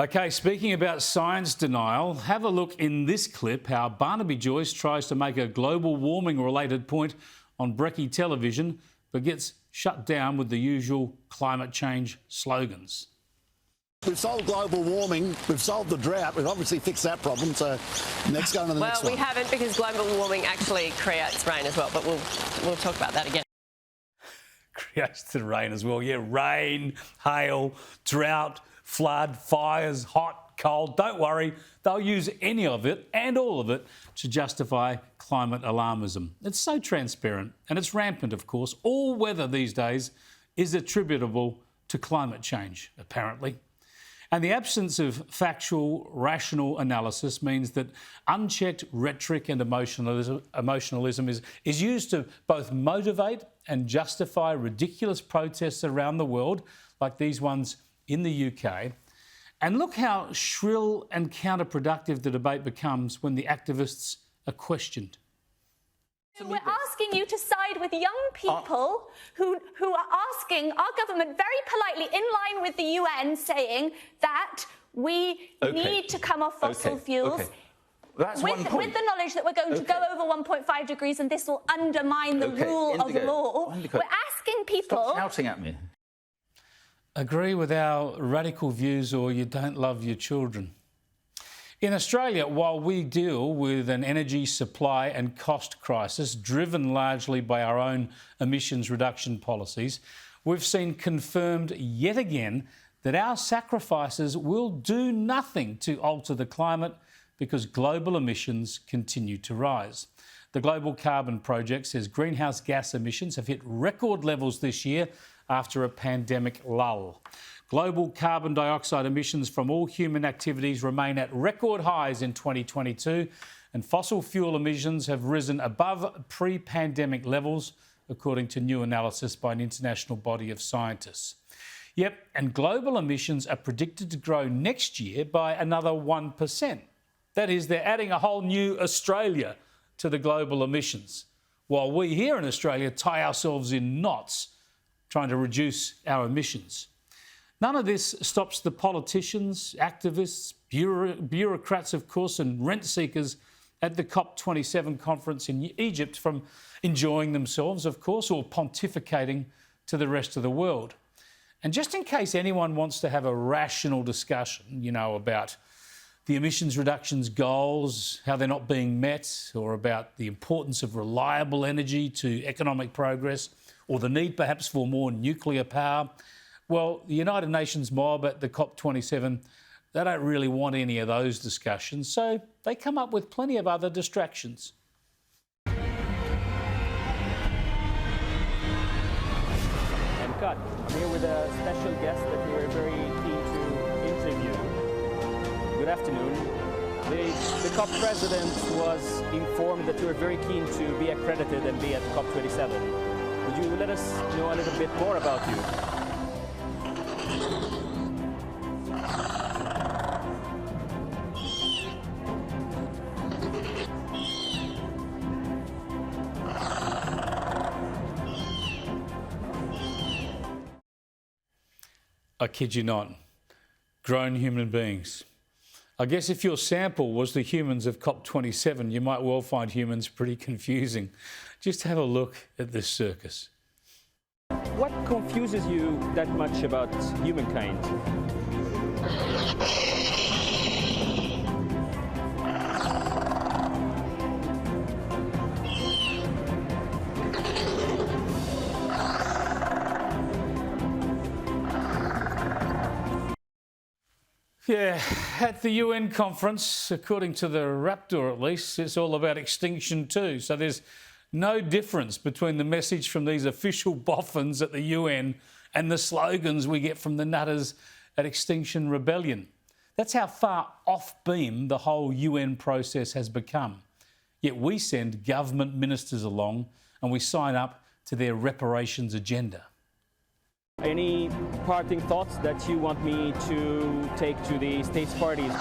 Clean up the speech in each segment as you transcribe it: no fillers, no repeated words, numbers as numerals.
Okay, speaking about science denial, have a look in this clip how Barnaby Joyce tries to make a global warming related point on Brekkie television but gets shut down with the usual climate change slogans. We've solved global warming, we've solved the drought, we've obviously fixed that problem, so next go on to the next one. Well, we haven't, because global warming actually creates rain as well, but we'll talk about that again. Creates the rain as well, yeah, rain, hail, drought, flood, fires, hot, cold. Don't worry, they'll use any of it and all of it to justify climate alarmism. It's so transparent and it's rampant, of course. All weather these days is attributable to climate change, apparently. And the absence of factual, rational analysis means that unchecked rhetoric and emotionalism is used to both motivate and justify ridiculous protests around the world, like these ones in the UK. And look how shrill and counterproductive the debate becomes when the activists are questioned. We're asking you to side with young people who are asking our government very politely, in line with the UN, saying that we need to come off fossil fuels. That's with the knowledge that we're going to go over 1.5 degrees and this will undermine the rule of law. We're asking people... Stop shouting at me. Agree with our radical views or you don't love your children. In Australia, while we deal with an energy supply and cost crisis driven largely by our own emissions reduction policies, we've seen confirmed yet again that our sacrifices will do nothing to alter the climate because global emissions continue to rise. The Global Carbon Project says greenhouse gas emissions have hit record levels this year after a pandemic lull. Global carbon dioxide emissions from all human activities remain at record highs in 2022, and fossil fuel emissions have risen above pre-pandemic levels, according to new analysis by an international body of scientists. Yep, and global emissions are predicted to grow next year by another 1%. That is, they're adding a whole new Australia to the global emissions, while we here in Australia tie ourselves in knots trying to reduce our emissions. None of this stops the politicians, activists, bureaucrats, of course, and rent seekers at the COP27 conference in Egypt from enjoying themselves, of course, or pontificating to the rest of the world. And just in case anyone wants to have a rational discussion, about the emissions reductions goals, how they're not being met, or about the importance of reliable energy to economic progress, or the need perhaps for more nuclear power, well, the United Nations mob at the COP27, they don't really want any of those discussions, so they come up with plenty of other distractions. I'm Kat. I'm here with a special guest that we were very keen to interview. Good afternoon. The COP president was informed that you were very keen to be accredited and be at COP27. Would you let us know a little bit more about you? I kid you not. Grown human beings. I guess if your sample was the humans of COP27, you might well find humans pretty confusing. Just have a look at this circus. What confuses you that much about humankind? Yeah, at the UN conference, according to the Raptor at least, it's all about extinction too. So there's no difference between the message from these official boffins at the UN and the slogans we get from the nutters at Extinction Rebellion. That's how far off beam the whole UN process has become. Yet we send government ministers along and we sign up to their reparations agenda. Any parting thoughts that you want me to take to the states parties?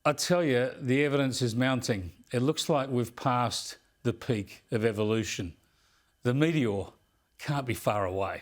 I tell you, the evidence is mounting. It looks like we've passed the peak of evolution. The meteor can't be far away.